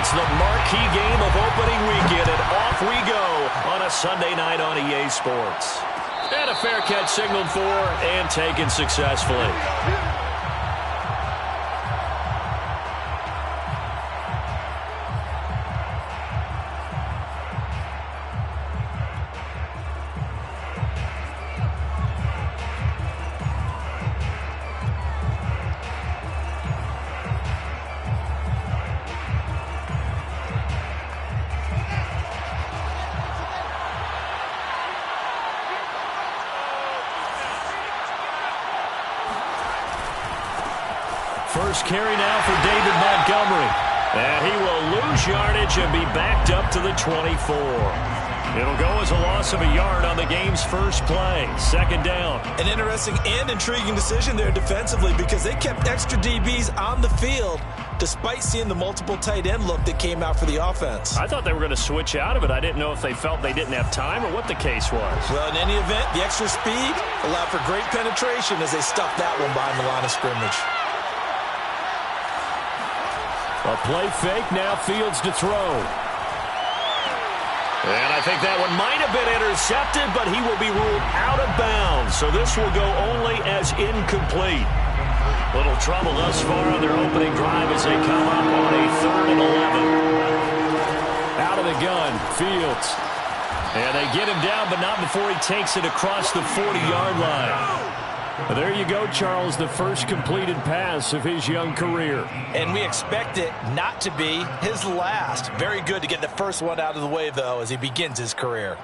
It's the marquee game of opening weekend, and off we go on a Sunday night on EA Sports. And a fair catch signaled for and taken successfully. First carry now for David Montgomery. And he will lose yardage and be backed up to the 24. It'll go as a loss of a yard on the game's first play. Second down. An interesting and intriguing decision there defensively because they kept extra DBs on the field despite seeing the multiple tight end look that came out for the offense. I thought they were going to switch out of it. I didn't know if they felt they didn't have time or what the case was. Well, in any event, the extra speed allowed for great penetration as they stuffed that one behind the line of scrimmage. A play fake, now Fields to throw. And I think that one might have been intercepted, but he will be ruled out of bounds. So this will go only as incomplete. Little trouble thus far on their opening drive as they come up on a 3rd and 11. Out of the gun, Fields. And they get him down, but not before he takes it across the 40-yard line. There you go, Charles, the first completed pass of his young career. And we expect it not to be his last. Very good to get the first one out of the way, though, as he begins his career.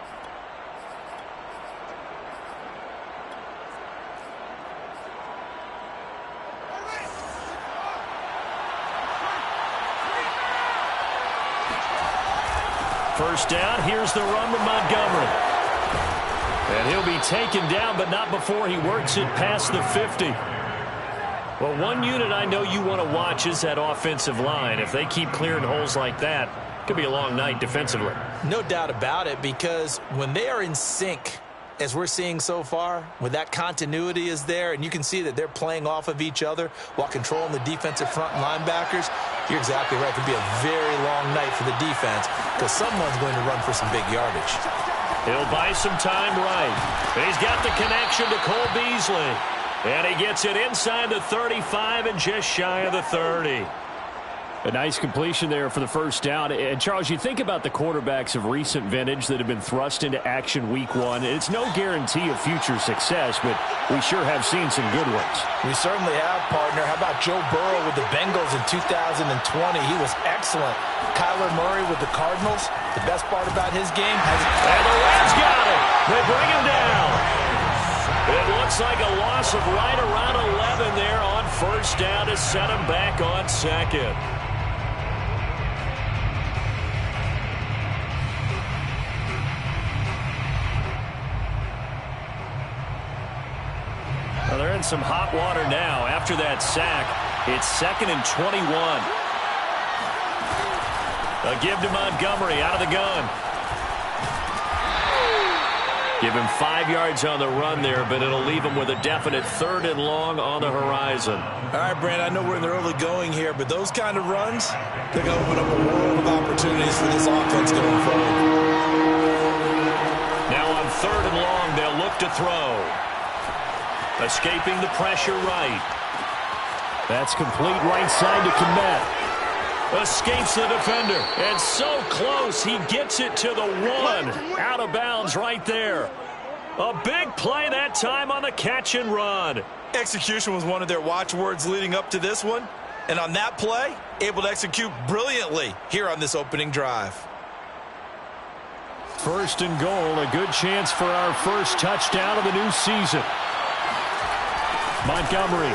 First down, here's the run with Montgomery. And he'll be taken down, but not before he works it past the 50. Well, one unit I know you want to watch is that offensive line. If they keep clearing holes like that, it could be a long night defensively. No doubt about it, because when they are in sync, as we're seeing so far, when that continuity is there, and you can see that they're playing off of each other while controlling the defensive front linebackers, you're exactly right. It could be a very long night for the defense because someone's going to run for some big yardage. He'll buy some time right. He's got the connection to Cole Beasley. And he gets it inside the 35 and just shy of the 30. A nice completion there for the first down. And, Charles, you think about the quarterbacks of recent vintage that have been thrust into action week one. It's no guarantee of future success, but we sure have seen some good ones. We certainly have, partner. How about Joe Burrow with the Bengals in 2020? He was excellent. Kyler Murray with the Cardinals. The best part about his game has... And the Rams got him. They bring him down. It looks like a loss of right around 11 there on first down to set him back on second. Well, they're in some hot water now. After that sack, it's 2nd and 21. A give to Montgomery out of the gun. Give him 5 yards on the run there, but it'll leave him with a definite 3rd and long on the horizon. All right, Brand, I know we're in the early going here, but those kind of runs, they're going to open up a world of opportunities for this offense going forward. Now on 3rd and long, they'll look to throw. Escaping the pressure right. That's complete right side to Kmet. Escapes the defender. And so close, he gets it to the 1. Out of bounds right there. A big play that time on the catch and run. Execution was one of their watchwords leading up to this one. And on that play, able to execute brilliantly here on this opening drive. First and goal, a good chance for our first touchdown of the new season. Montgomery.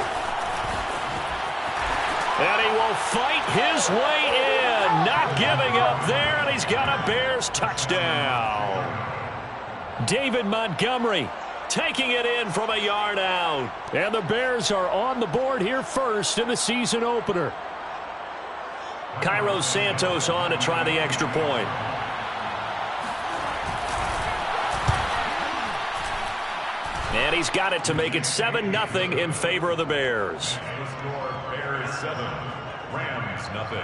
And he will fight his way in. Not giving up there, and he's got a Bears touchdown. David Montgomery taking it in from a yard out. And the Bears are on the board here first in the season opener. Cairo Santos on to try the extra point. And he's got it to make it 7-0 in favor of the Bears. Bears 7, Rams 0.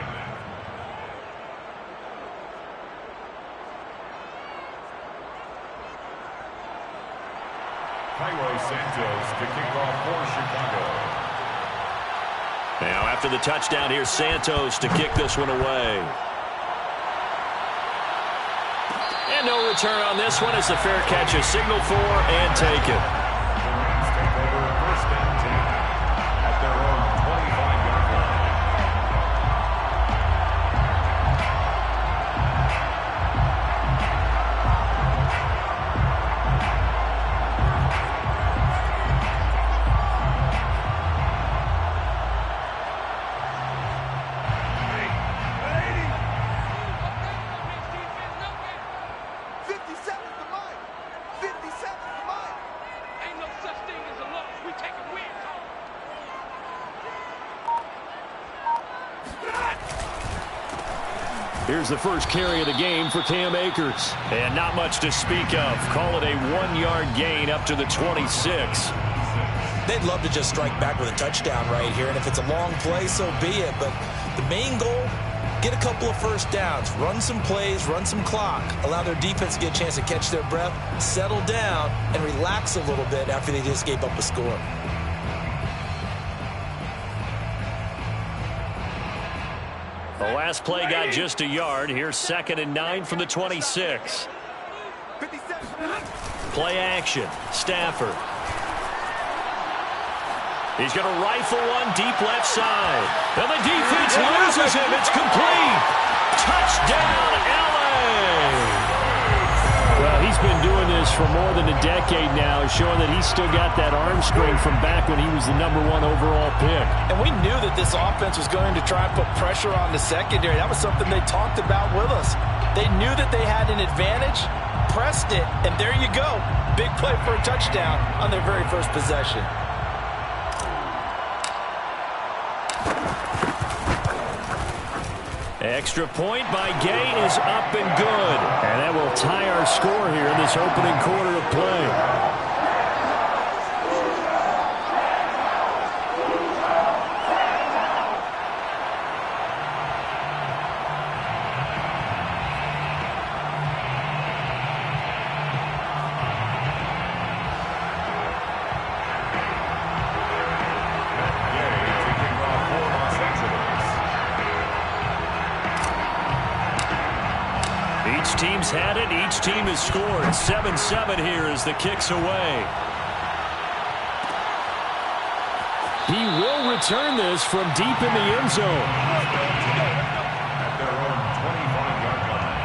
Now after the touchdown, here's Santos to kick this one away. And no return on this one as the fair catch is signaled for and taken. Take over first and 10 at their own 25-yard line. Here's the first carry of the game for Cam Akers. And not much to speak of. Call it a 1-yard gain up to the 26. They'd love to just strike back with a touchdown right here, and if it's a long play, so be it. But the main goal, get a couple of first downs, run some plays, run some clock, allow their defense to get a chance to catch their breath, settle down, and relax a little bit after they just gave up a score. The last play got just a yard. Here's 2nd and 9 from the 26. Play action. Stafford. He's going to rifle one deep left side. And the defense loses him. It's complete. Touchdown, LA. Well, he's been doing this for more than a decade now, showing that he's still got that arm strength from back when he was the #1 overall pick. And we knew that this offense was going to try and put pressure on the secondary. That was something they talked about with us. They knew that they had an advantage, pressed it, and there you go. Big play for a touchdown on their very first possession. Extra point by Gay is up and good. And that will tie our score here in this opening quarter of play. Each team's had it. Each team has scored. 7-7 here as the kick's away. He will return this from deep in the end zone. At their own 25-yard line.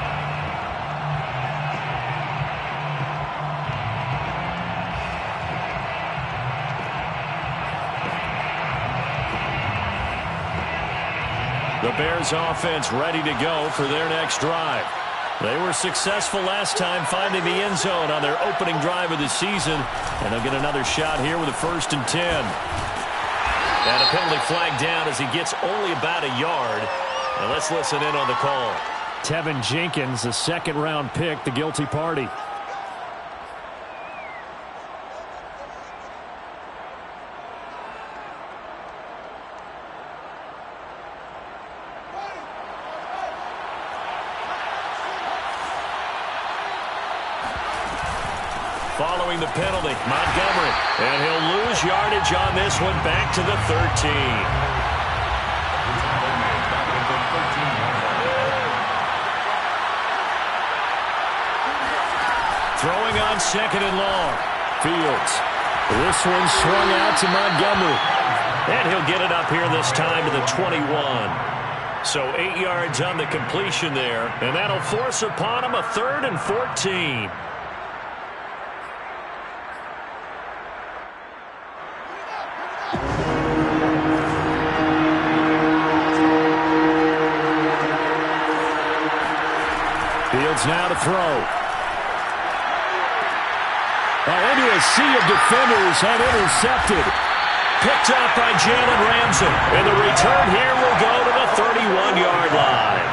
The Bears offense ready to go for their next drive. They were successful last time finding the end zone on their opening drive of the season, and they'll get another shot here with a 1st and 10. And a penalty flag down as he gets only about a yard. And let's listen in on the call. Tevin Jenkins, the 2nd-round pick, the guilty party. Following the penalty, Montgomery. And he'll lose yardage on this one, back to the 13. Throwing on 2nd and long. Fields. This one swung out to Montgomery. And he'll get it up here this time to the 21. So 8 yards on the completion there. And that'll force upon him a 3rd and 14. Fields now to throw. Into a sea of defenders and intercepted. Picked up by Jalen Ramsey. And the return here will go to the 31-yard line.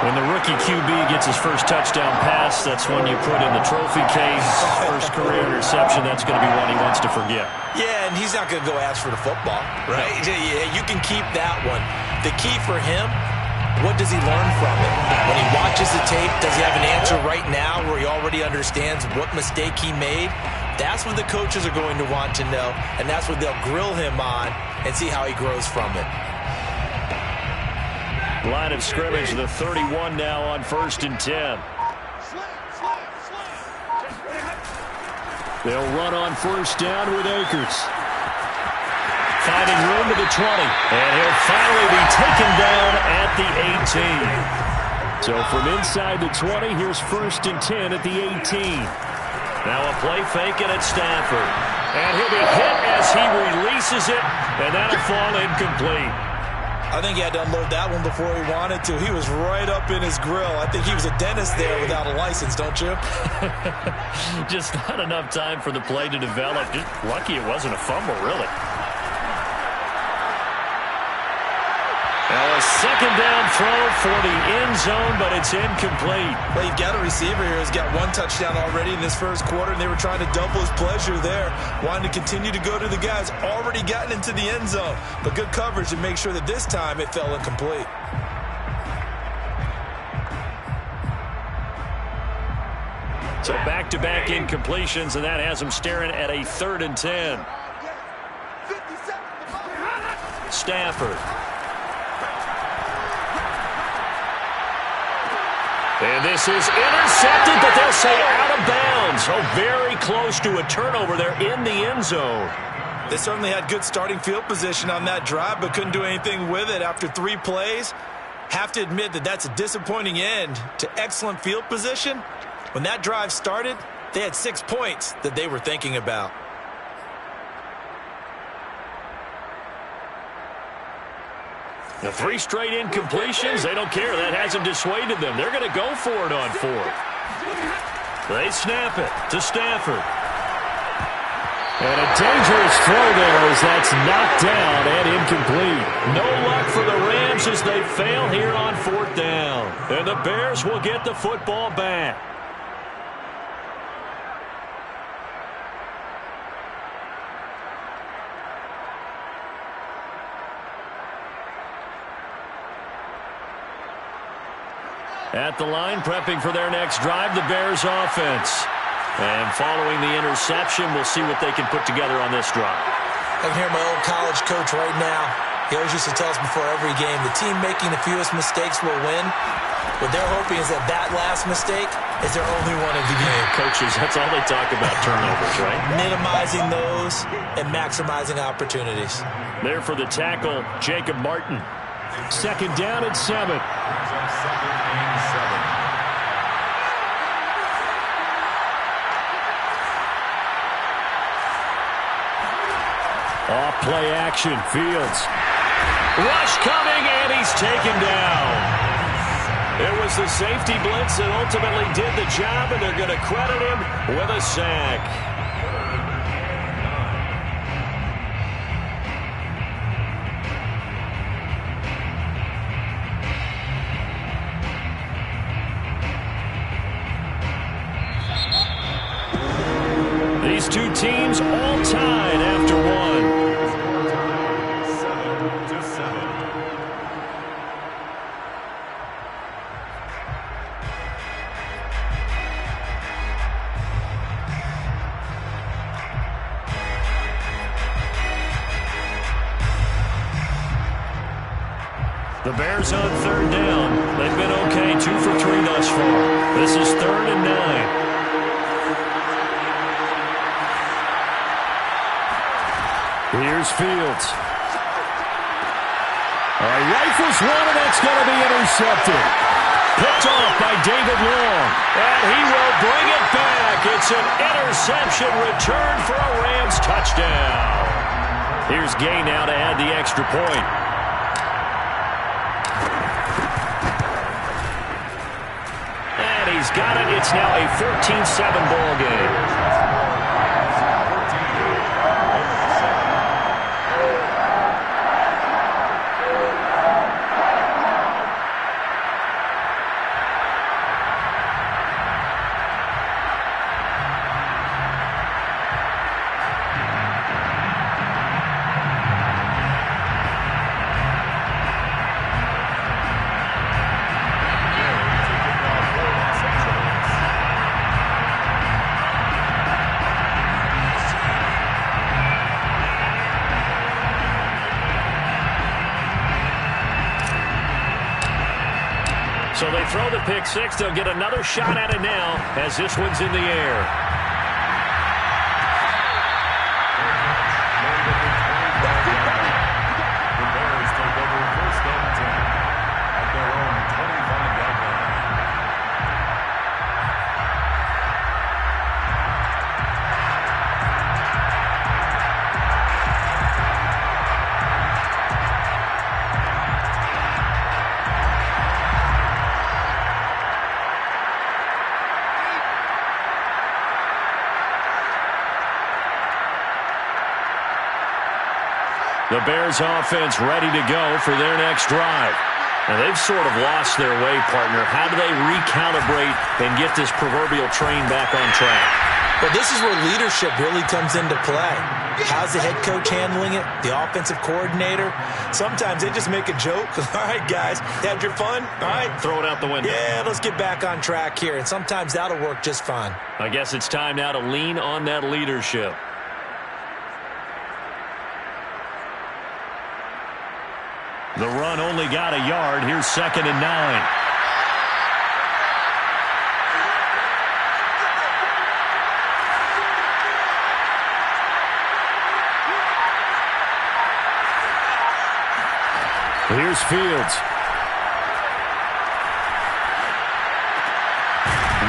When the rookie QB gets his first touchdown pass, that's one you put in the trophy case. First career interception, that's going to be one he wants to forget. Yeah, and he's not going to go ask for the football, right? Yeah, you can keep that one. The key for him, what does he learn from it? When he watches the tape, does he have an answer right now where he already understands what mistake he made? That's what the coaches are going to want to know, and that's what they'll grill him on and see how he grows from it. Line of scrimmage, the 31 now on 1st and 10. They'll run on 1st down with Akers. Finding room to the 20, and he'll finally be taken down at the 18. So from inside the 20, here's 1st and 10 at the 18. Now a play fake and it's Stafford. And he'll be hit as he releases it, and that'll fall incomplete. I think he had to unload that one before he wanted to. He was right up in his grill. I think he was a dentist there without a license, don't you? Just not enough time for the play to develop. Just lucky it wasn't a fumble, really. Now a 2nd down throw for the end zone, but it's incomplete. Well, you've got a receiver here who's got 1 touchdown already in this first quarter, and they were trying to double his pleasure there, wanting to continue to go to the guys already gotten into the end zone. But good coverage to make sure that this time it fell incomplete. So back-to-back incompletions, and that has them staring at a 3rd and 10. Stafford. And this is intercepted, but they'll say out of bounds. So very close to a turnover there in the end zone. They certainly had good starting field position on that drive, but couldn't do anything with it after 3 plays. Have to admit that that's a disappointing end to excellent field position. When that drive started, they had 6 points that they were thinking about. The 3 straight incompletions, they don't care. That hasn't dissuaded them. They're going to go for it on 4th. They snap it to Stafford. And a dangerous throw there as that's knocked down and incomplete. No luck for the Rams as they fail here on 4th down. And the Bears will get the football back. At the line, prepping for their next drive, the Bears offense. And following the interception, we'll see what they can put together on this drive. I can hear my old college coach right now. He always used to tell us before every game, the team making the fewest mistakes will win. What they're hoping is that that last mistake is their only one of the game. Coaches, that's all they talk about, turnovers, right? Minimizing those and maximizing opportunities. There for the tackle, Jacob Martin. 2nd down and 7. Off play action, Fields. Rush coming, and he's taken down. It was the safety blitz that ultimately did the job, and they're going to credit him with a sack. These two teams all tied after 1. 7-7. The Bears on 3rd down. They've been okay, 2 for 3 thus far. This is 3rd and 9. Here's Fields. Rifles one, and that's going to be intercepted. Picked off by David Long. And he will bring it back. It's an interception return for a Rams touchdown. Here's Gay now to add the extra point. And he's got it. It's now a 14-7 ball game. So they throw the pick six. They'll get another shot at it now as this one's in the air. The Bears offense ready to go for their next drive. Now they've sort of lost their way, partner. How do they recalibrate and get this proverbial train back on track? Well, this is where leadership really comes into play. How's the head coach handling it? The offensive coordinator? Sometimes they just make a joke. All right, guys, had your fun? All right. Throw it out the window. Yeah, let's get back on track here. And sometimes that'll work just fine. I guess it's time now to lean on that leadership. The run only got a yard. Here's 2nd and 9. Here's Fields.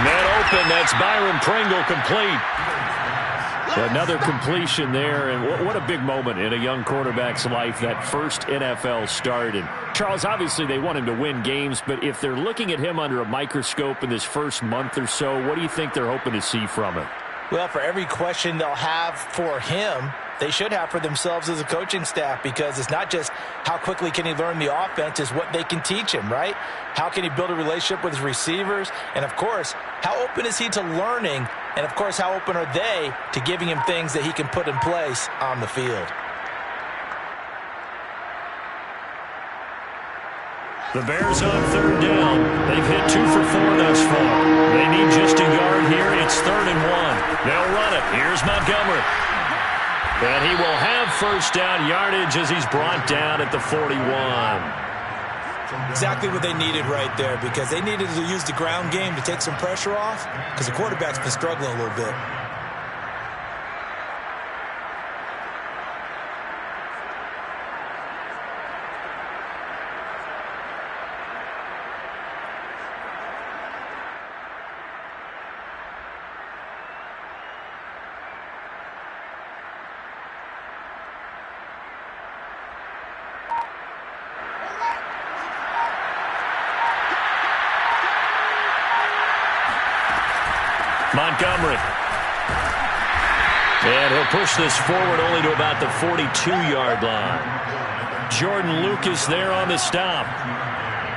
Net open. That's Byron Pringle complete. Another completion there, and what a big moment in a young quarterback's life, that first NFL start. And Charles, obviously they want him to win games, but if they're looking at him under a microscope in this first month or so, what do you think they're hoping to see from him? Well, for every question they'll have for him, they should have for themselves as a coaching staff, because it's not just how quickly can he learn the offense, it's what they can teach him, right? How can he build a relationship with his receivers? And, of course, how open is he to learning? And, of course, how open are they to giving him things that he can put in place on the field? The Bears on 3rd down. They've hit 2 for 4 thus far. They need just a yard here. It's 3rd and 1. They'll run it. Here's Montgomery. And he will have first down yardage as he's brought down at the 41. Exactly what they needed right there, because they needed to use the ground game to take some pressure off, because the quarterback's been struggling a little bit. Montgomery. And he'll push this forward only to about the 42-yard line. Jordan Lucas there on the stop.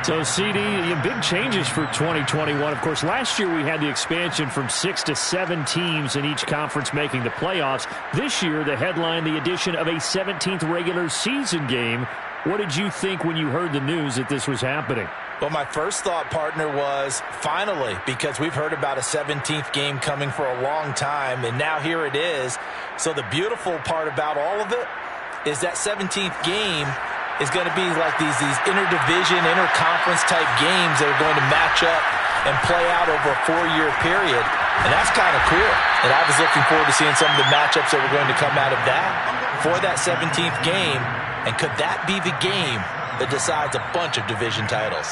So, CD, big changes for 2021. Of course, last year we had the expansion from 6 to 7 teams in each conference making the playoffs. This year, the headline, the addition of a 17th regular season game. What did you think when you heard the news that this was happening? Well, my first thought, partner, was finally, because we've heard about a 17th game coming for a long time, and now here it is. So the beautiful part about all of it is that 17th game is going to be like these interdivision, interconference type games that are going to match up and play out over a 4-year period. And that's kind of cool. And I was looking forward to seeing some of the matchups that were going to come out of that for that 17th game. And could that be the game that decides a bunch of division titles?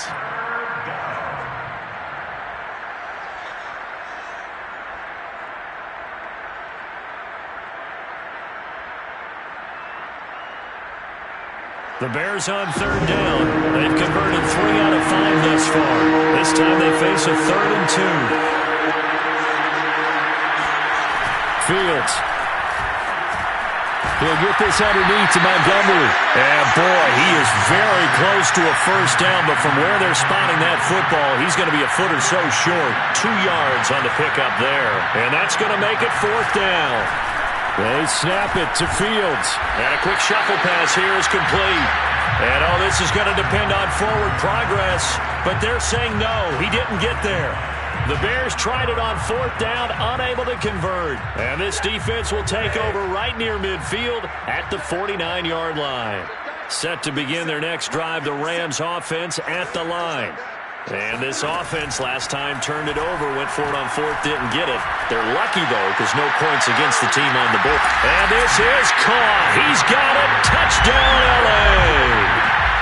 The Bears on 3rd down. They've converted 3 out of 5 thus far. This time they face a 3rd and 2. Fields. He'll get this underneath to Montgomery. And, boy, he is very close to a first down, but from where they're spotting that football, he's going to be a foot or so short. 2 yards on the pickup there. And that's going to make it 4th down. They snap it to Fields. And a quick shuffle pass here is complete. And, this is going to depend on forward progress. But they're saying no, he didn't get there. The Bears tried it on 4th down, unable to convert. And this defense will take over right near midfield at the 49-yard line. Set to begin their next drive, the Rams offense at the line. And this offense last time turned it over, went for it on fourth, didn't get it. They're lucky, though, because no points against the team on the board. And this is caught. He's got it. Touchdown, L.A.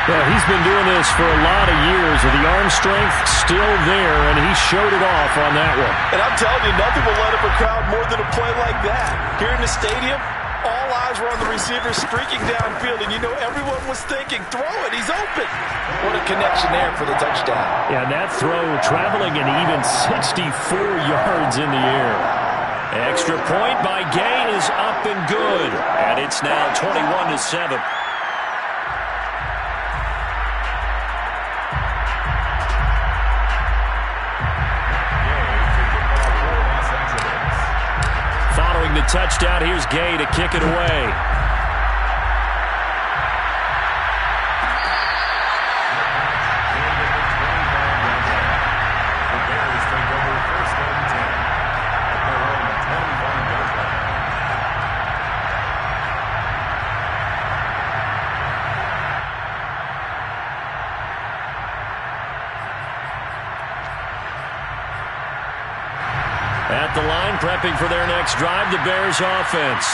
Well, he's been doing this for a lot of years, with the arm strength still there, and he showed it off on that one. And I'm telling you, nothing will let up a crowd more than a play like that. Here in the stadium, all eyes were on the receiver streaking downfield, and you know everyone was thinking, throw it, he's open. What a connection there for the touchdown. Yeah, and that throw traveling an even 64 yards in the air. Extra point by Gay is up and good, and it's now 21-7. Following the touchdown, here's Gay to kick it away. At the line, prepping for their next drive, the Bears offense.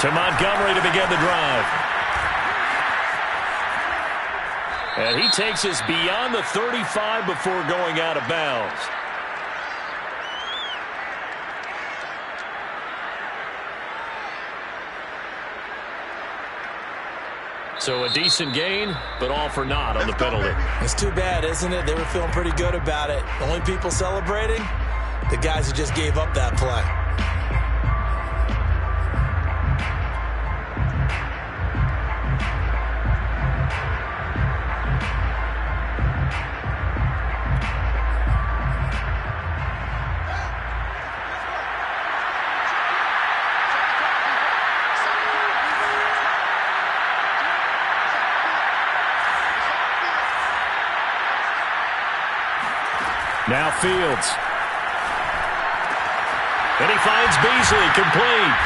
To Montgomery to begin the drive. And he takes us beyond the 35 before going out of bounds. So a decent gain, but all for naught on the penalty. It's too bad, isn't it? They were feeling pretty good about it. The only people celebrating, the guys who just gave up that play. Now Fields. And he finds Beasley complete.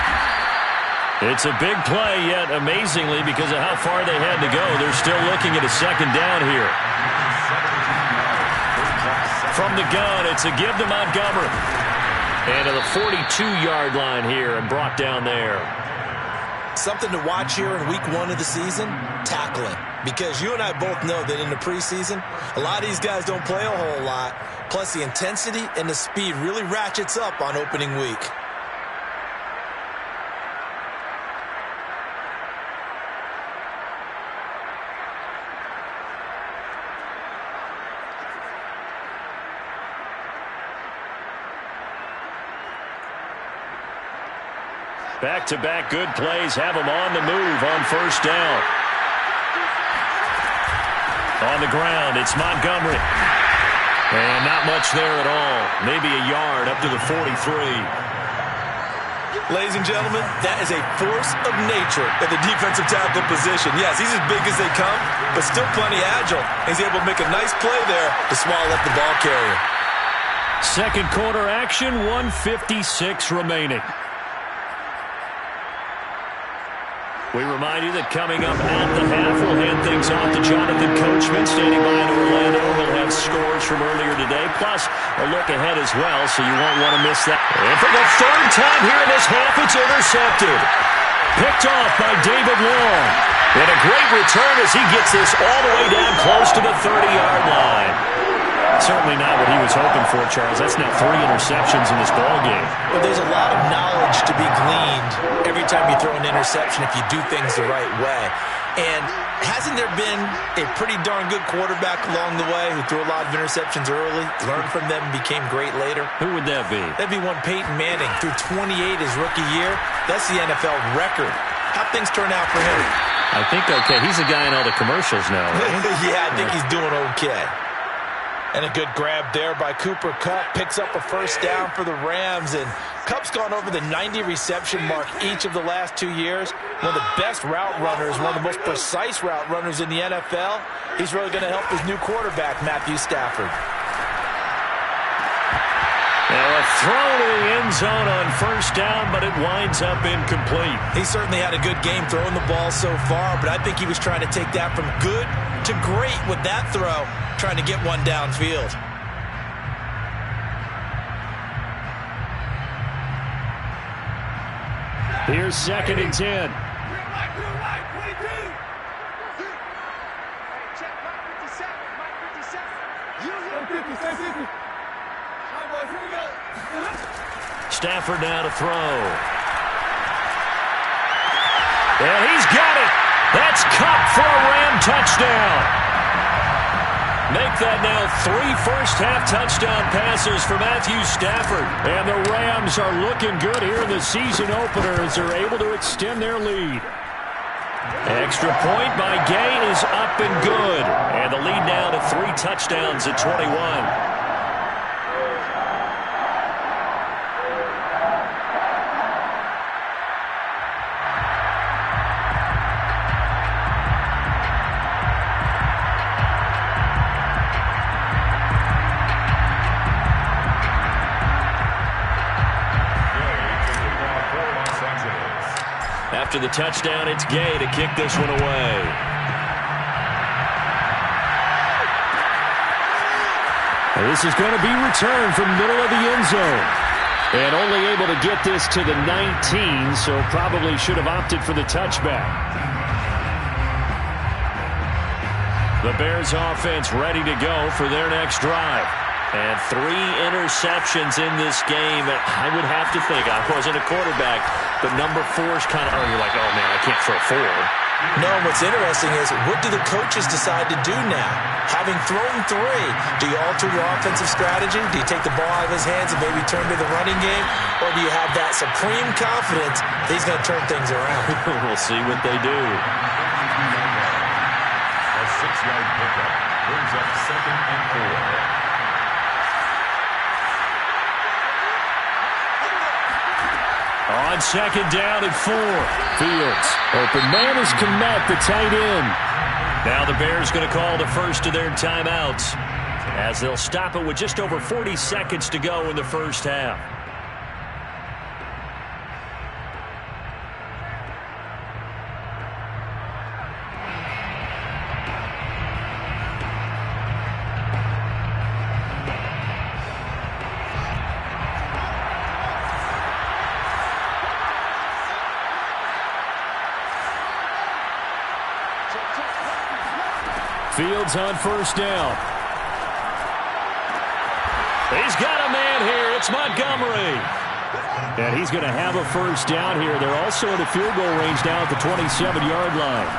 It's a big play, yet amazingly, because of how far they had to go, they're still looking at a second down here. From the gun, it's a give to Montgomery. And to the 42-yard line here and brought down there. Something to watch here in week 1 of the season, tackling. Because you and I both know that in the preseason, a lot of these guys don't play a whole lot. Plus, the intensity and the speed really ratchets up on opening week. Back-to-back good plays have them on the move on first down. On the ground, it's Montgomery. And not much there at all. Maybe a yard up to the 43. Ladies and gentlemen, that is a force of nature at the defensive tackle position. Yes, he's as big as they come, but still plenty agile. He's able to make a nice play there to swallow up the ball carrier. Second quarter action, 1:56 remaining. We remind you that coming up at the half, we'll hand things off to Jonathan Coachman, standing by in Orlando. We'll have scores from earlier today, plus a look ahead as well, so you won't want to miss that. And for the third time here in this half, it's intercepted. Picked off by David Long. And a great return as he gets this all the way down close to the 30-yard line. Certainly not what he was hoping for, Charles. That's now 3 interceptions in this ballgame. Well, there's a lot of knowledge to be gleaned every time you throw an interception if you do things the right way. And hasn't there been a pretty darn good quarterback along the way who threw a lot of interceptions early, learned from them, and became great later? Who would that be? That'd be one Peyton Manning. Threw 28 his rookie year. That's the NFL record. How'd things turn out for him? I think okay. He's the guy in all the commercials now, right? Yeah, I think he's doing okay. And a good grab there by Cooper Kupp. Picks up a first down for the Rams. And Kupp's gone over the 90 reception mark each of the last 2 years. One of the best route runners, one of the most precise route runners in the NFL. He's really going to help his new quarterback, Matthew Stafford. Now a throw to the end zone on first down, but it winds up incomplete. He certainly had a good game throwing the ball so far, but I think he was trying to take that from good to great with that throw, trying to get one downfield. Here's 2nd and 10. Stafford now to throw. And he's got it. That's Cup for a Ram touchdown. Make that now 3 first-half touchdown passes for Matthew Stafford. And the Rams are looking good here in the season opener as they're able to extend their lead. Extra point by Gay is up and good. And the lead now to 3 touchdowns at 21. After the touchdown, it's Gay to kick this one away. And this is going to be returned from middle of the end zone. And only able to get this to the 19, so probably should have opted for the touchback. The Bears offense ready to go for their next drive. And 3 interceptions in this game. I would have to think, I wasn't a quarterback, but number 4's kind of, you're like, oh man, I can't throw 4. No, what's interesting is, what do the coaches decide to do now? Having thrown 3, do you alter your offensive strategy? Do you take the ball out of his hands and maybe turn to the running game? Or do you have that supreme confidence that he's going to turn things around? We'll see what they do. A 6-yard pickup brings up 2nd and 4. On 2nd down and 4. Fields. Open man is Kmet, the tight end. Now the Bears going to call the first of their timeouts as they'll stop it with just over 40 seconds to go in the first half. Fields on first down. He's got a man here. It's Montgomery. And he's going to have a first down here. They're also at a field goal range now at the 27-yard line.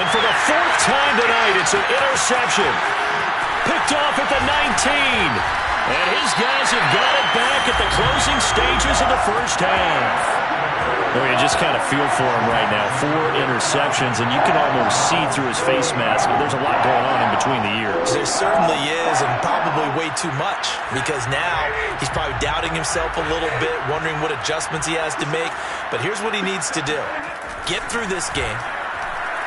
And for the 4th time tonight, it's an interception. Picked off at the 19. And his guys have got it back at the closing stages of the first half. Well, you just kind of feel for him right now. 4 interceptions, and you can almost see through his face mask. There's a lot going on in between the ears. There certainly is, and probably way too much, because now he's probably doubting himself a little bit, wondering what adjustments he has to make. But here's what he needs to do. Get through this game,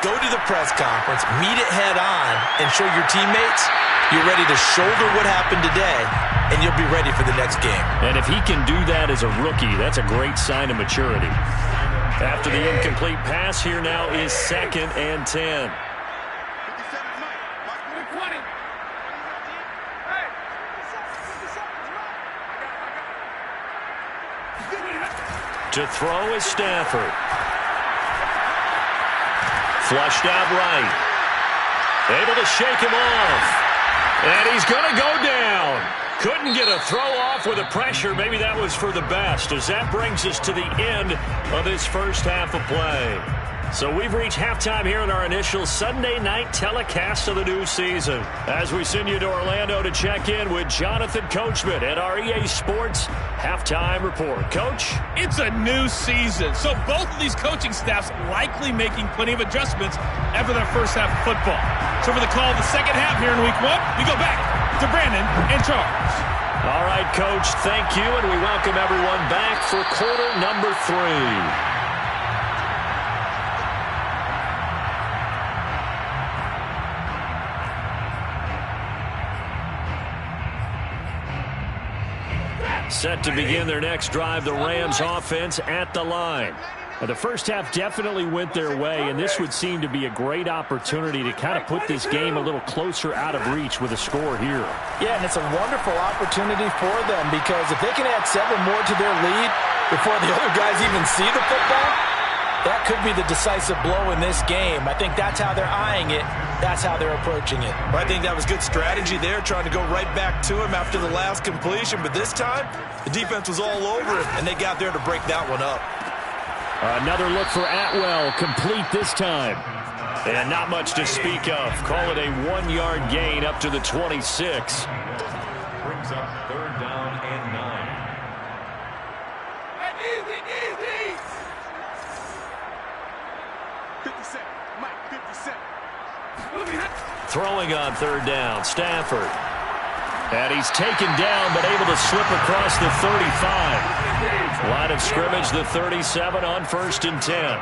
go to the press conference, meet it head on, and show your teammates you're ready to shoulder what happened today, and you'll be ready for the next game. And if he can do that as a rookie, that's a great sign of maturity. After the incomplete pass, here now is 2nd and 10. To throw is Stafford. Flushed out right. Able to shake him off. And he's going to go down. Couldn't get a throw off with the pressure. Maybe that was for the best, as that brings us to the end of this first half of play. So we've reached halftime here in our initial Sunday night telecast of the new season, as we send you to Orlando to check in with Jonathan Coachman at our EA Sports Halftime Report. Coach? It's a new season, so both of these coaching staffs likely making plenty of adjustments after their first half of football. So for the call of the second half here in week 1, we go back to Brandon and Charles. All right, Coach, thank you, and we welcome everyone back for quarter number 3. set to begin their next drive. The Rams offense at the line. The first half definitely went their way, and this would seem to be a great opportunity to kind of put this game a little closer out of reach with a score here. Yeah, and it's a wonderful opportunity for them because if they can add 7 more to their lead before the other guys even see the football, that could be the decisive blow in this game. I think that's how they're eyeing it. That's how they're approaching it. I think that was good strategy there, trying to go right back to him after the last completion. But this time, the defense was all over it, and they got there to break that one up. Another look for Atwell, complete this time. And not much to speak of. Call it a 1-yard gain up to the 26. Brings up 3rd down and 9. Easy. 57. Mike, 57. Throwing on 3rd down, Stafford. And he's taken down, but able to slip across the 35. Line of scrimmage, the 37 on 1st and 10. 1st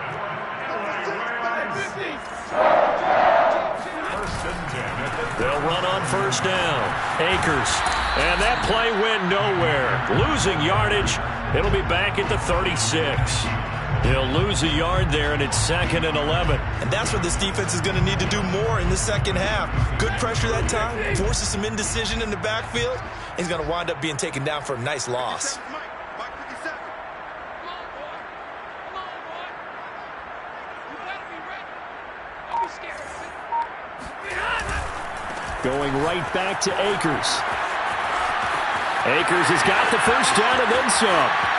and 10. They'll run on 1st down. Akers. And that play went nowhere. Losing yardage. It'll be back at the 36. He'll lose a yard there, and it's 2nd and 11. And that's what this defense is going to need to do more in the second half. Good pressure that time, forces some indecision in the backfield. He's going to wind up being taken down for a nice loss. Mike 57. Come on, boy. You better be ready. Don't be scared. Going right back to Akers. Akers has got the first down and then some.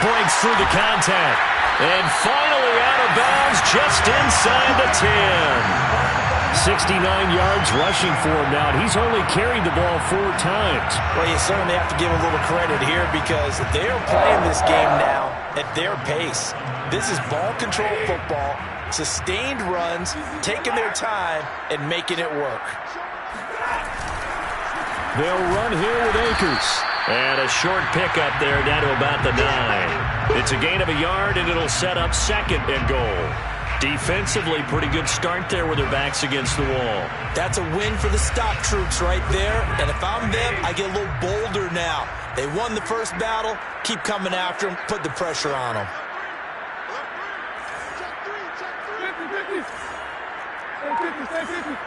Breaks through the contact. And finally out of bounds just inside the 10. 69 yards rushing for him now. He's only carried the ball 4 times. Well, you certainly have to give a little credit here because they're playing this game now at their pace. This is ball control football, sustained runs, taking their time, and making it work. They'll run here with Akers. And a short pickup there down to about the 9. It's a gain of a yard, and it'll set up 2nd and goal. Defensively, pretty good start there with their backs against the wall. That's a win for the stop troops right there. And if I'm them, I get a little bolder now. They won the first battle. Keep coming after them. Put the pressure on them. Check 3. 50.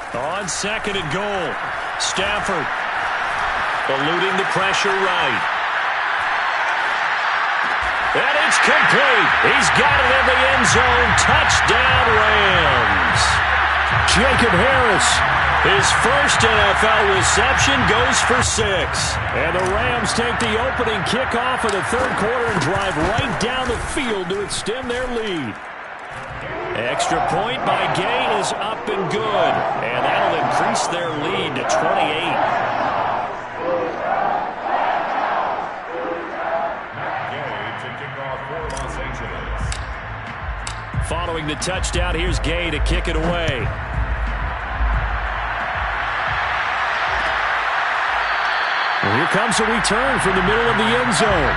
On 2nd and goal, Stafford eluding the pressure right. And it's complete. He's got it in the end zone. Touchdown, Rams. Jacob Harris, his first NFL reception, goes for 6. And the Rams take the opening kickoff of the 3rd quarter and drive right down the field to extend their lead. Extra point by Gay is up and good. And that'll increase their lead to 28. Gay to kick off for Los Angeles. Following the touchdown, here's Gay to kick it away. Well, here comes a return from the middle of the end zone.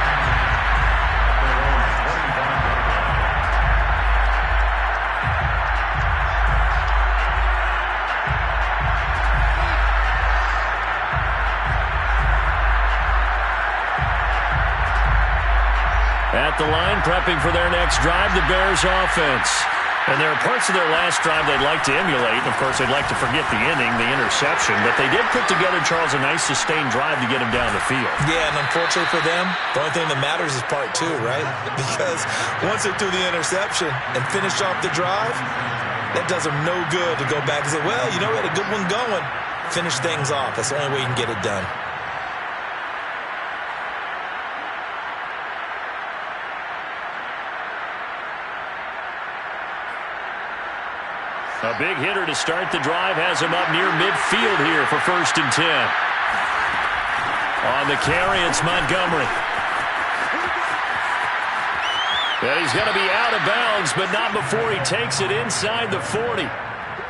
At the line, prepping for their next drive, the Bears offense. And there are parts of their last drive they'd like to emulate. Of course, they'd like to forget the inning, the interception. But they did put together, Charles, a nice sustained drive to get him down the field. Yeah, and unfortunately for them, the only thing that matters is part 2, right? Because once they threw the interception and finished off the drive, that does them no good to go back and say, well, you know, we had a good one going. Finish things off. That's the only way you can get it done. A big hitter to start the drive has him up near midfield here for 1st and 10. On the carry, it's Montgomery. And he's going to be out of bounds, but not before he takes it inside the 40.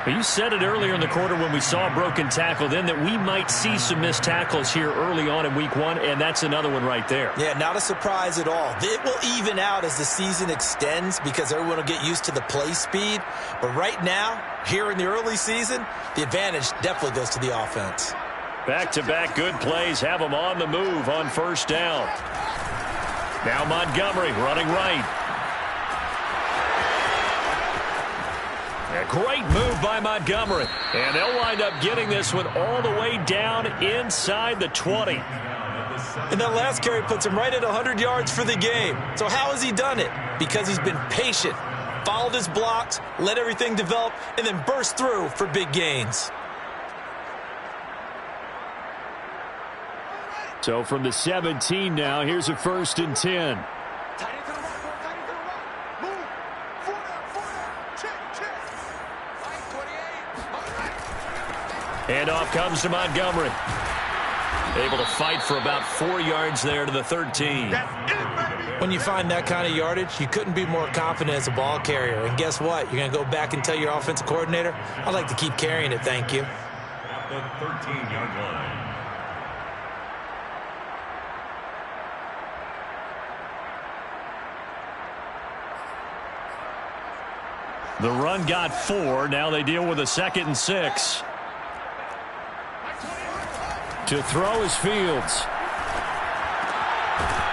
But you said it earlier in the quarter when we saw a broken tackle then that we might see some missed tackles here early on in week 1, and that's another one right there. Yeah, not a surprise at all. It will even out as the season extends because everyone will get used to the play speed. But right now, here in the early season, the advantage definitely goes to the offense. Back-to-back good plays have them on the move on first down. Now Montgomery running right. A great move by Montgomery. And they'll wind up getting this one all the way down inside the 20. And that last carry puts him right at 100 yards for the game. So how has he done it? Because he's been patient, followed his blocks, let everything develop, and then burst through for big gains. So from the 17 now, here's a 1st and 10. Handoff comes to Montgomery. Able to fight for about 4 yards there to the 13. When you find that kind of yardage, you couldn't be more confident as a ball carrier. And guess what? You're going to go back and tell your offensive coordinator, I'd like to keep carrying it, thank you. At the 13-yard line. The run got 4. Now they deal with a 2nd and 6. To throw is Fields.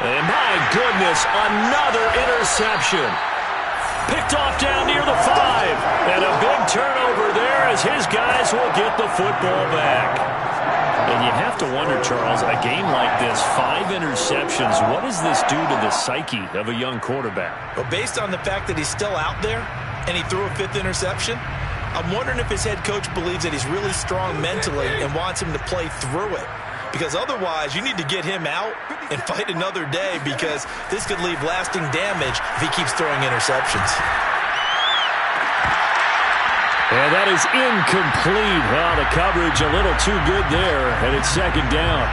And my goodness, another interception. Picked off down near the 5. And a big turnover there as his guys will get the football back. And you have to wonder, Charles, a game like this, 5 interceptions, what does this do to the psyche of a young quarterback? Well, based on the fact that he's still out there and he threw a 5th interception, I'm wondering if his head coach believes that he's really strong mentally and wants him to play through it. Because otherwise, you need to get him out and fight another day because this could leave lasting damage if he keeps throwing interceptions. And that is incomplete. Well, the coverage a little too good there, and it's 2nd down.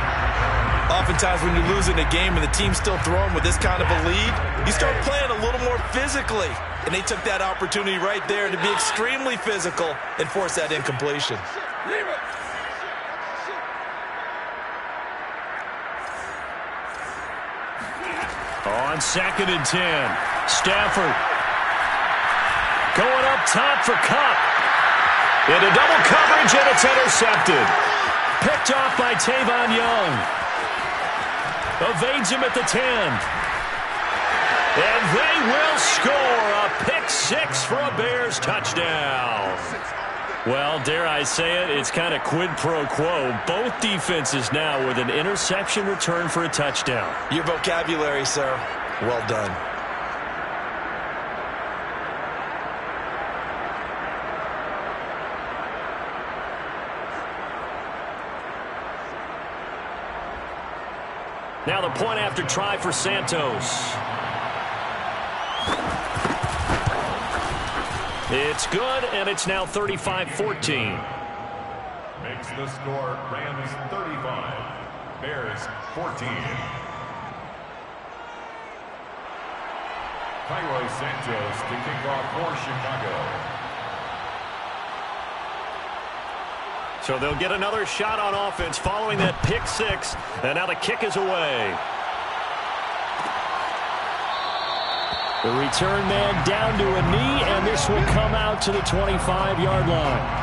Oftentimes when you're losing a game and the team's still throwing with this kind of a lead, you start playing a little more physically. And they took that opportunity right there to be extremely physical and force that incompletion. On 2nd and 10, Stafford going up top for Kupp. Into double coverage, and it's intercepted. Picked off by Tavon Young. Evades him at the 10. And they will score a pick 6 for a Bears touchdown. Well, dare I say it, it's kind of quid pro quo. Both defenses now with an interception return for a touchdown. Your vocabulary, sir. Well done. Now the point after try for Santos. It's good, and it's now 35-14. Makes the score Rams 35, Bears 14. Cairo Santos to kick off for Chicago. So they'll get another shot on offense following that pick 6, and now the kick is away. The return man down to a knee, and this will come out to the 25-yard line.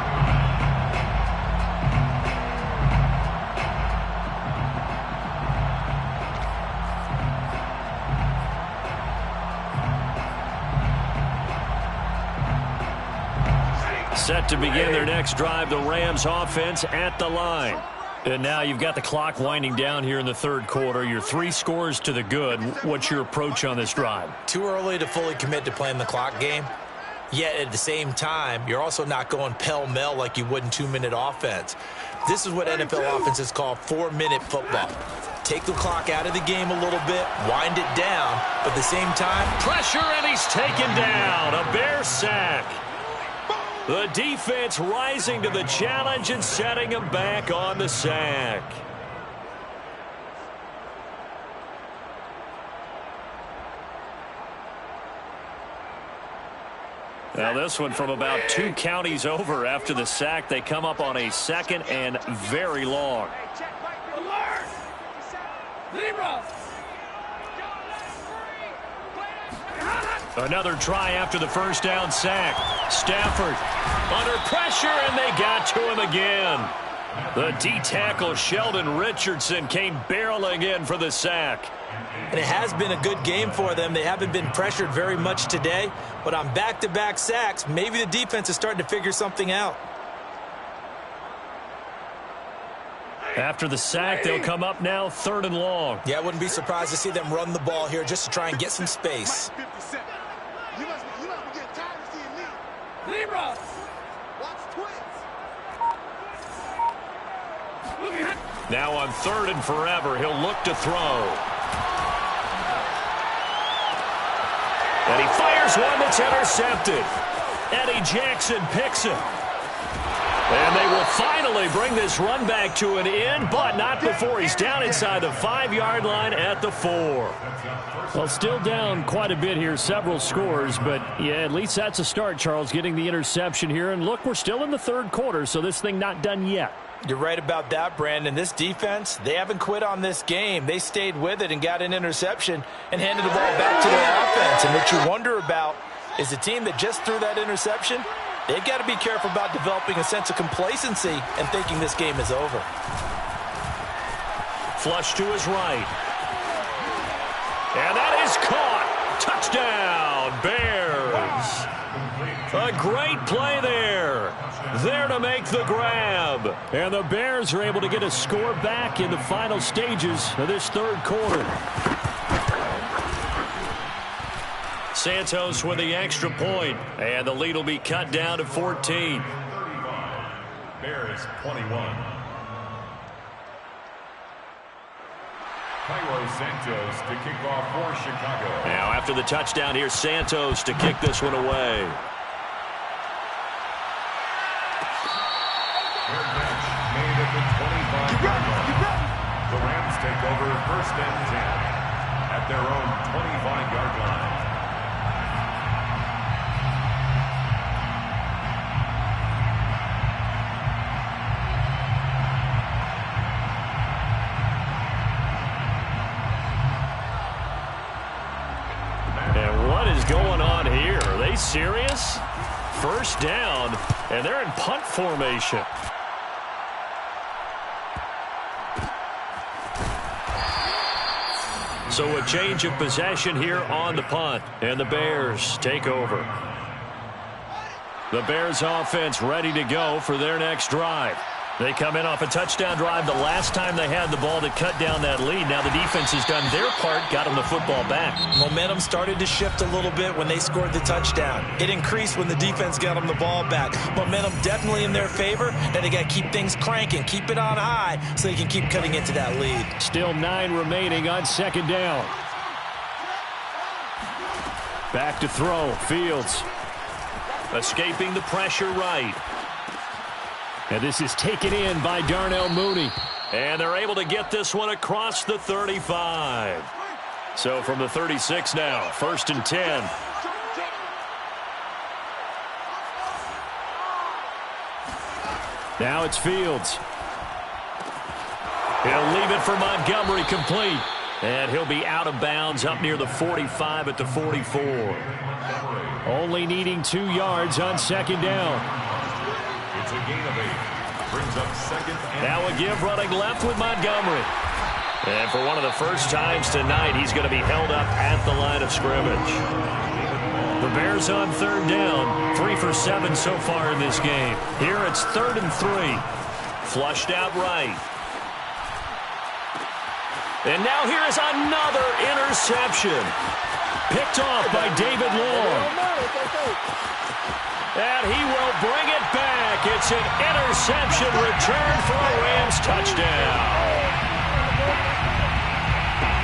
Set to begin their next drive, the Rams offense at the line. And now you've got the clock winding down here in the 3rd quarter. You're 3 scores to the good. What's your approach on this drive? Too early to fully commit to playing the clock game. Yet at the same time, you're also not going pell-mell like you would in 2-minute offense. This is what NFL offenses call 4-minute football. Take the clock out of the game a little bit, wind it down, but at the same time, pressure, and he's taken down. A Bear sack. The defense rising to the challenge and setting him back on the sack. Now this one from about 2 counties over after the sack. They come up on a 2nd and very long. Another try after the first down sack. Stafford under pressure, and they got to him again. The D-tackle Sheldon Richardson came barreling in for the sack. And it has been a good game for them. They haven't been pressured very much today, but on back-to-back sacks, maybe the defense is starting to figure something out. After the sack, they'll come up now 3rd and long. Yeah, I wouldn't be surprised to see them run the ball here just to try and get some space. Now on 3rd and forever, he'll look to throw. And he fires one that's intercepted. Eddie Jackson picks it. And they will finally bring this run back to an end, but not before he's down inside the 5-yard line at the 4. Well, still down quite a bit here, several scores, but yeah, at least that's a start, Charles, getting the interception here. And look, we're still in the 3rd quarter, so this thing not done yet. You're right about that, Brandon. This defense, they haven't quit on this game. They stayed with it and got an interception and handed the ball back to their offense. And what you wonder about is the team that just threw that interception, they've got to be careful about developing a sense of complacency and thinking this game is over. Flush to his right. And that is caught. Touchdown, Bears. A great play there. There to make the grab. And the Bears are able to get a score back in the final stages of this 3rd quarter. Santos with the extra point, and the lead will be cut down to 14. Bears 21. Cairo Santos to kick off for Chicago. Now after the touchdown, here's Santos to kick this one away. Their catch made at the 25-yard line. The Rams take over 1st and 10 at their own 25-yard line. And what is going on here? Are they serious? 1st down, and they're in punt formation. So a change of possession here on the punt, and the Bears take over. The Bears offense ready to go for their next drive. They come in off a touchdown drive the last time they had the ball to cut down that lead. Now the defense has done their part, got them the football back. Momentum started to shift a little bit when they scored the touchdown. It increased when the defense got them the ball back. Momentum definitely in their favor. Now they got to keep things cranking, keep it on high so they can keep cutting into that lead. Still 9 remaining on 2nd down. Back to throw, Fields. Escaping the pressure right. And this is taken in by Darnell Mooney. And they're able to get this one across the 35. So from the 36 now, 1st and 10. Now it's Fields. He'll leave it for Montgomery, complete. And he'll be out of bounds up near the 45 at the 44. Only needing 2 yards on 2nd down. It's a gain of 8. Brings up 2nd and... Now a give running left with Montgomery. And for one of the first times tonight, he's going to be held up at the line of scrimmage. The Bears on 3rd down. 3 for 7 so far in this game. Here it's 3rd and 3. Flushed out right. And now here is another interception. Picked off by David Long. And he will bring it back. It's an interception return for a Rams touchdown.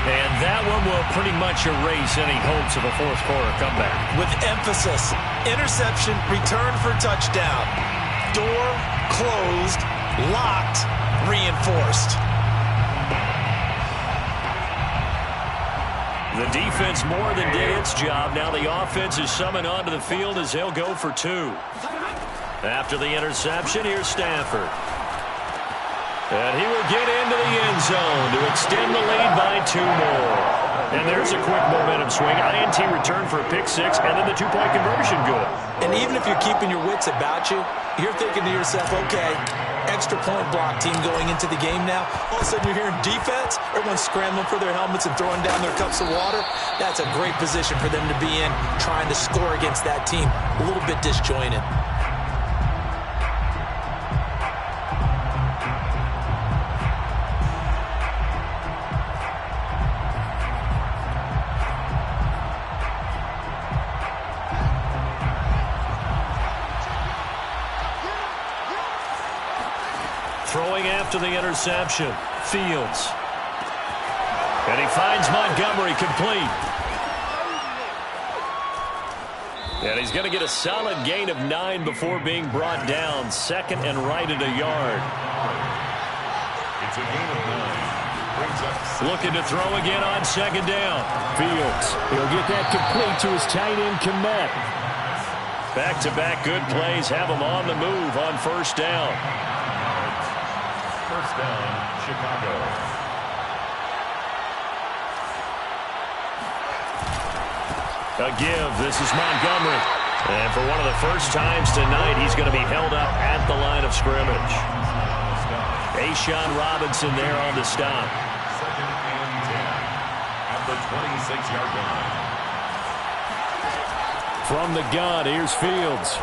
And that one will pretty much erase any hopes of a 4th quarter comeback. With emphasis, interception, return for touchdown. Door closed, locked, reinforced. The defense more than did its job. Now the offense is summoned onto the field as they'll go for 2. After the interception, here's Stafford. And he will get into the end zone to extend the lead by 2 more. And there's a quick momentum swing. INT return for a pick-6, and then the 2-point conversion good. And even if you're keeping your wits about you, you're thinking to yourself, okay, extra point block team going into the game now. All of a sudden you're hearing defense. Everyone's scrambling for their helmets and throwing down their cups of water. That's a great position for them to be in, trying to score against that team. A little bit disjointed. Throwing after the interception, Fields. And he finds Montgomery complete. And he's going to get a solid gain of 9 before being brought down. Second and right at a yard. It's a gain of 9. Brings up Looking to throw again on second down. Fields. He'll get that complete to his tight end, Kmet. Back-to-back good plays have him on the move on first down. First down, Chicago. A give. This is Montgomery. And for one of the first times tonight, he's going to be held up at the line of scrimmage. A'Shawn Robinson there on the stop. Second and 10 at the 26-yard line. From the gun, here's Fields.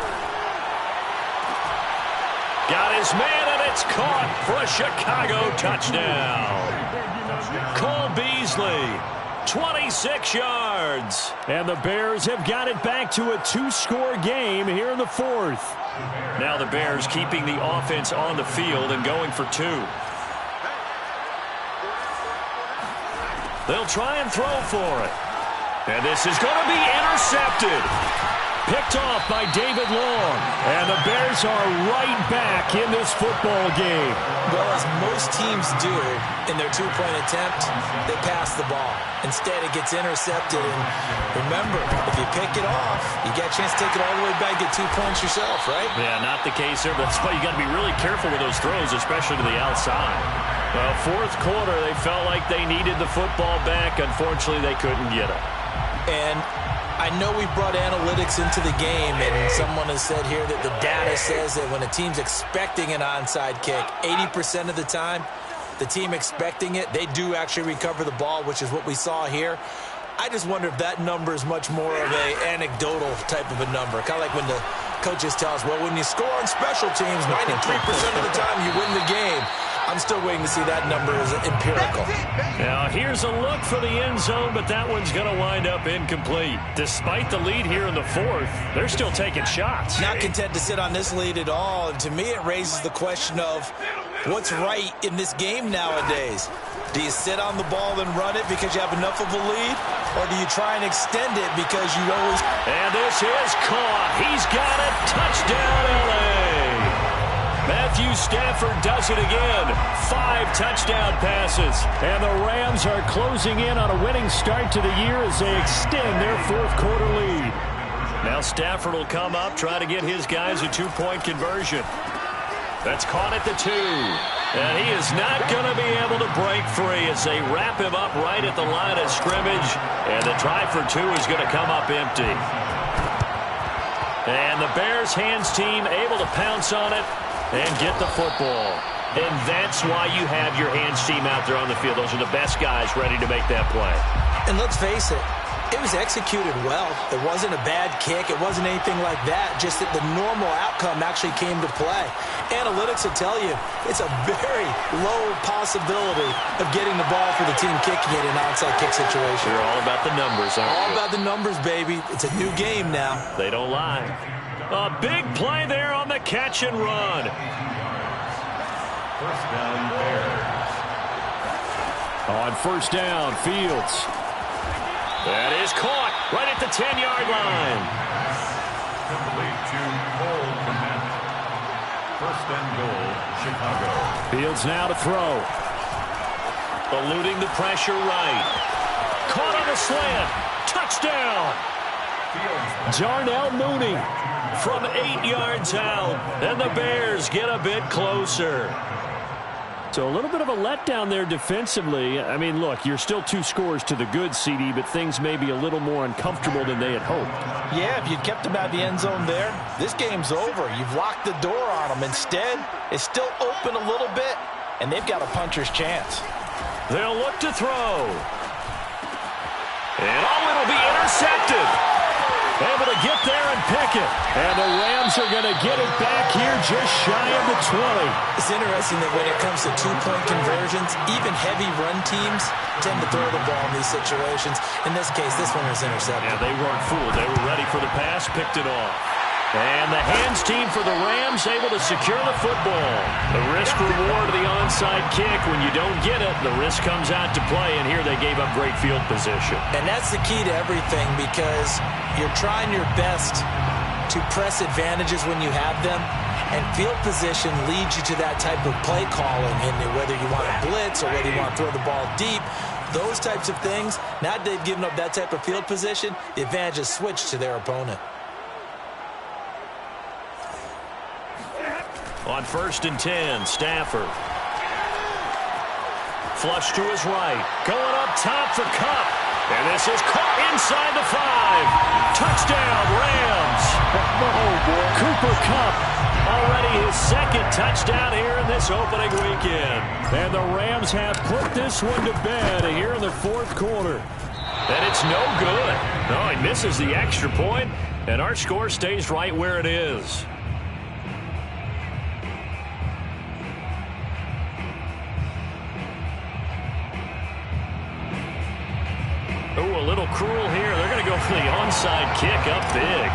Got his man, and it's caught for a Chicago touchdown. Cole Beasley, 26 yards. And the Bears have got it back to a 2-score game here in the 4th. Now the Bears keeping the offense on the field and going for 2. They'll try and throw for it. And this is going to be intercepted. Picked off by David Long. And the Bears are right back in this football game. Well, as most teams do in their 2-point attempt, they pass the ball. Instead, it gets intercepted. And remember, if you pick it off, you get a chance to take it all the way back, get 2 points yourself, right? Yeah, not the case there. But that's why you got to be really careful with those throws, especially to the outside. Well, fourth quarter, they felt like they needed the football back. Unfortunately, they couldn't get it. And I know we brought analytics into the game, and someone has said here that the data says that when a team's expecting an onside kick, 80% of the time, the team expecting it, they do actually recover the ball, which is what we saw here. I just wonder if that number is much more of an anecdotal type of a number. Kind of like when the coaches tell us, well, when you score on special teams, 93% of the time you win the game. I'm still waiting to see that number as empirical. Now, here's a look for the end zone, but that one's going to wind up incomplete. Despite the lead here in the 4th, they're still taking shots. Not content to sit on this lead at all. And to me, it raises the question of what's right in this game nowadays. Do you sit on the ball and run it because you have enough of a lead? Or do you try and extend it because you always... And this is caught. He's got it. Touchdown, L.A. Matthew Stafford does it again. 5 touchdown passes. And the Rams are closing in on a winning start to the year as they extend their 4th quarter lead. Now Stafford will come up, try to get his guys a 2-point conversion. That's caught at the 2. And he is not going to be able to break free as they wrap him up right at the line of scrimmage. And the try for 2 is going to come up empty. And the Bears hands team able to pounce on it and get the football. And that's why you have your hands team out there on the field. Those are the best guys ready to make that play. And let's face it, it was executed well. It wasn't a bad kick. It wasn't anything like that. Just that the normal outcome actually came to play. Analytics will tell you it's a very low possibility of getting the ball for the team kicking it in an onside kick situation. They're all about the numbers, aren't All you? about the numbers, baby. It's a new game now. They don't lie. A big play there on the catch and run. First down, Bears. On first down, Fields. That is caught right at the 10-yard line. Complete to Cole Kmet. First and goal, Chicago. Fields now to throw. Eluding the pressure right. Caught on the slant. Touchdown. Darnell Mooney from 8 yards out. And the Bears get a bit closer. So a little bit of a letdown there defensively. I mean, look, you're still 2 scores to the good, CD, but things may be a little more uncomfortable than they had hoped. Yeah, if you'd kept them out of the end zone there, this game's over. You've locked the door on them. Instead, it's still open a little bit, and they've got a puncher's chance. They'll look to throw. And it'll be intercepted. Able to get there and pick it. And the Rams are going to get it back here just shy of the 20. It's interesting that when it comes to 2-point conversions, even heavy run teams tend to throw the ball in these situations. In this case, this one was intercepted. Yeah, they weren't fooled. They were ready for the pass, picked it off. And the hands team for the Rams able to secure the football. The risk-reward of the onside kick. When you don't get it, the risk comes out to play, and here they gave up great field position. And that's the key to everything, because you're trying your best to press advantages when you have them, and field position leads you to that type of play calling, and whether you want to blitz or whether you want to throw the ball deep, those types of things, now that they've given up that type of field position, the advantage is switched to their opponent. On 1st and 10, Stafford. Flush to his right. Going up top for Kupp. And this is caught inside the 5. Touchdown, Rams. Cooper Kupp, already his 2nd touchdown here in this opening weekend. And the Rams have put this one to bed here in the 4th quarter. And it's no good. No, he misses the extra point, and our score stays right where it is. Oh, a little cruel here. They're going to go for the onside kick up big.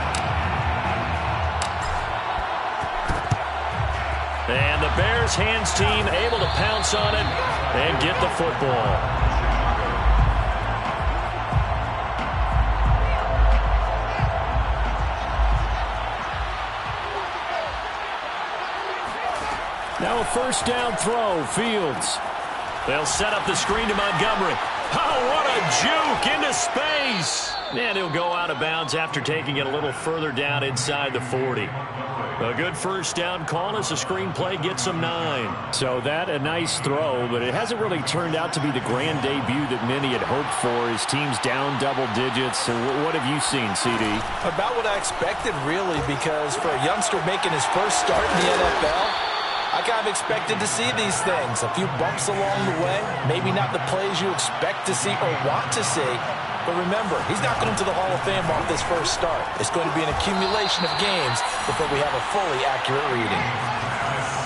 And the Bears hands team able to pounce on it and get the football. Now a 1st down throw, Fields. They'll set up the screen to Montgomery. Oh, what a juke into space. And he'll go out of bounds after taking it a little further down inside the 40. A good 1st down call as the screenplay gets him 9. So that a nice throw, but it hasn't really turned out to be the grand debut that many had hoped for. His team's down double digits. And what have you seen, CD? About what I expected, really, because for a youngster making his first start in the NFL, I kind of expected to see these things. A few bumps along the way. Maybe not the plays you expect to see or want to see. But remember, he's not going to the Hall of Fame off this first start. It's going to be an accumulation of games before we have a fully accurate reading.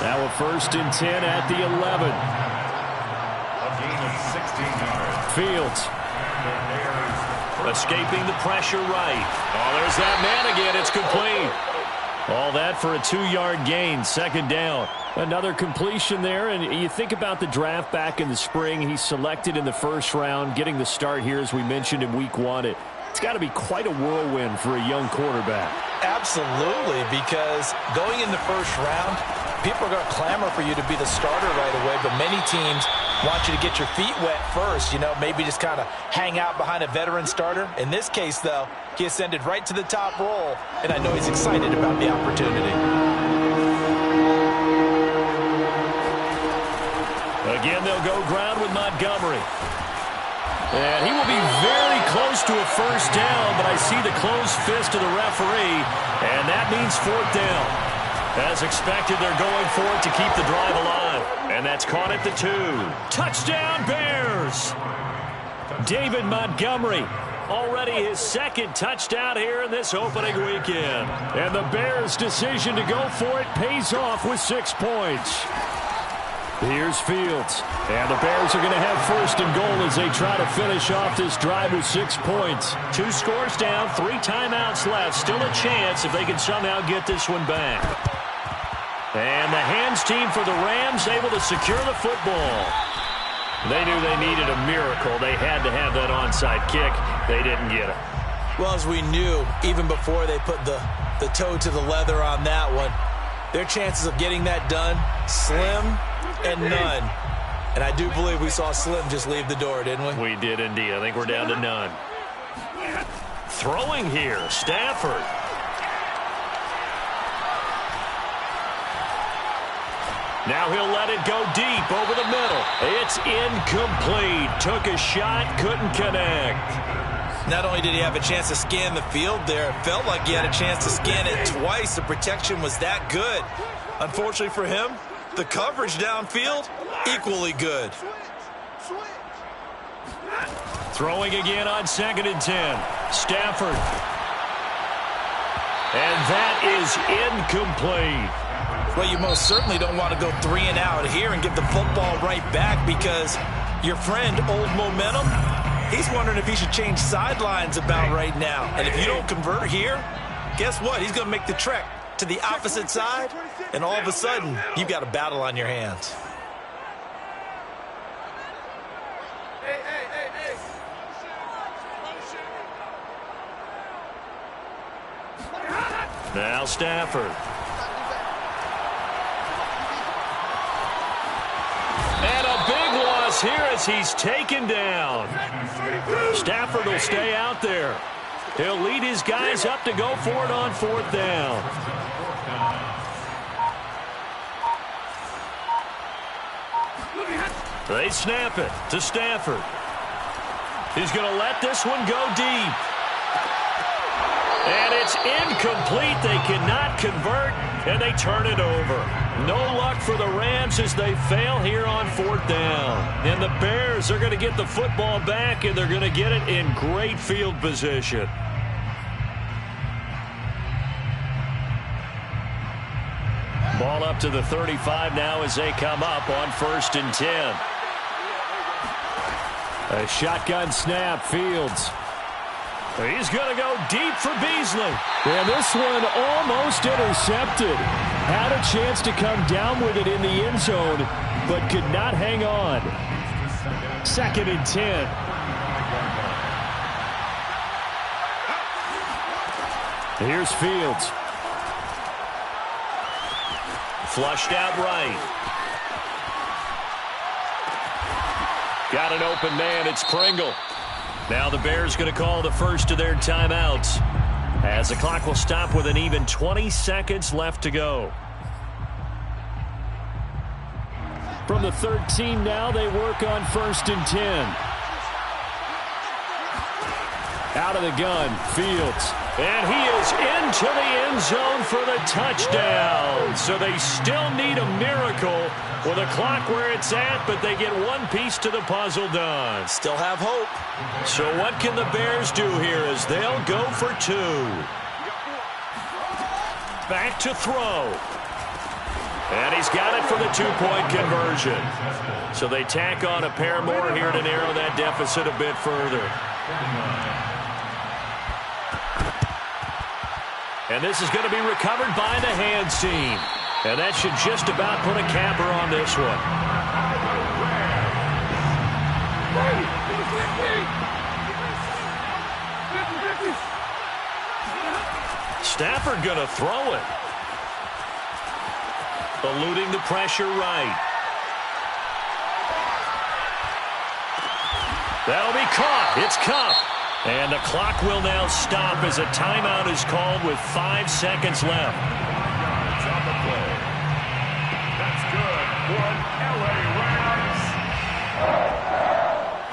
Now a 1st and 10 at the 11. A gain of 16 yards. Fields. Escaping the pressure right. Oh, there's that man again. It's complete. All that for a 2-yard gain, 2nd down. Another completion there, and you think about the draft back in the spring. He's selected in the 1st round, getting the start here, as we mentioned in week 1. It's got to be quite a whirlwind for a young quarterback. Absolutely, because going in the 1st round, people are going to clamor for you to be the starter right away, but many teams want you to get your feet wet first, maybe just kind of hang out behind a veteran starter. In this case, though, he ascended right to the top role, and I know he's excited about the opportunity. Again, they'll go ground with Montgomery. And he will be very close to a 1st down, but I see the closed fist of the referee, and that means 4th down. As expected, they're going for it to keep the drive alive. And that's caught at the 2. Touchdown, Bears! David Montgomery, already his 2nd touchdown here in this opening weekend. And the Bears' decision to go for it pays off with 6 points. Here's Fields. And the Bears are going to have 1st and goal as they try to finish off this drive with 6 points. 2 scores down, 3 timeouts left. Still a chance if they can somehow get this one back. And the hands team for the Rams able to secure the football. They knew they needed a miracle. They had to have that onside kick. They didn't get it. Well, as we knew, even before they put the toe to the leather on that one, their chances of getting that done, slim and none. And I do believe we saw Slim just leave the door, didn't we? We did indeed. I think we're down to none. Throwing here, Stafford. Now he'll let it go deep over the middle. It's incomplete. Took a shot, couldn't connect. Not only did he have a chance to scan the field there, it felt like he had a chance to scan it twice. The protection was that good. Unfortunately for him, the coverage downfield, equally good. Throwing again on 2nd and 10. Stafford. And that is incomplete. Well, you most certainly don't want to go 3 and out here and give the football right back, because your friend, Old Momentum, he's wondering if he should change sidelines about right now. And if you don't convert here, guess what? He's going to make the trek to the opposite side, and all of a sudden, you've got a battle on your hands. Now Stafford. And a big loss here as he's taken down. Stafford will stay out there. He'll lead his guys up to go for it on 4th down. They snap it to Stafford. He's going to let this one go deep. And it's incomplete. They cannot convert, and they turn it over. No luck for the Rams as they fail here on 4th down. And the Bears are going to get the football back, and they're going to get it in great field position. Ball up to the 35 now as they come up on 1st and 10. A shotgun snap, Fields. He's going to go deep for Beasley. And this one almost intercepted. Had a chance to come down with it in the end zone, but could not hang on. 2nd and 10. Here's Fields. Flushed out right. Got an open man. It's Pringle. Now the Bears going to call the first of their timeouts, as the clock will stop with an even 20 seconds left to go. From the 13 now, they work on 1st and 10. Out of the gun, Fields. And he is into the end zone for the touchdown. So they still need a miracle with a clock where it's at, but they get one piece to the puzzle done. Still have hope. So what can the Bears do here as they'll go for 2? Back to throw. And he's got it for the 2-point conversion. So they tack on a pair more here to narrow that deficit a bit further. And this is going to be recovered by the hands team. And that should just about put a capper on this one. Stafford going to throw it. Eluding the pressure right. That'll be caught. It's Cup. And the clock will now stop as a timeout is called with 5 seconds left. On the play. That's good for LA Rams.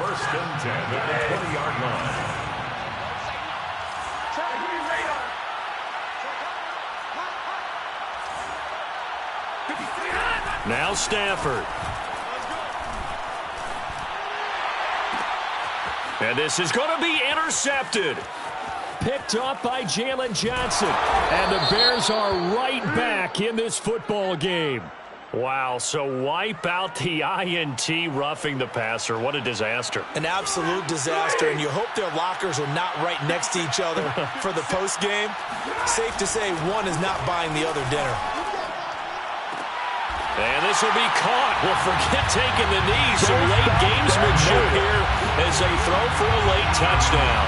1st and 10 at the 20-yard line. Now Stafford. And this is going to be intercepted. Picked off by Jalen Johnson. And the Bears are right back in this football game. Wow, so wipe out the INT roughing the passer. What a disaster. An absolute disaster, and you hope their lockers are not right next to each other for the postgame. Safe to say one is not buying the other dinner. And this will be caught. Well, forget taking the knee. So late gamesmanship here as they throw for a late touchdown.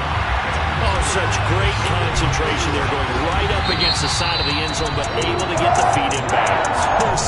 Oh, such great concentration there, going right up against the side of the end zone, but able to get the feet in bounds.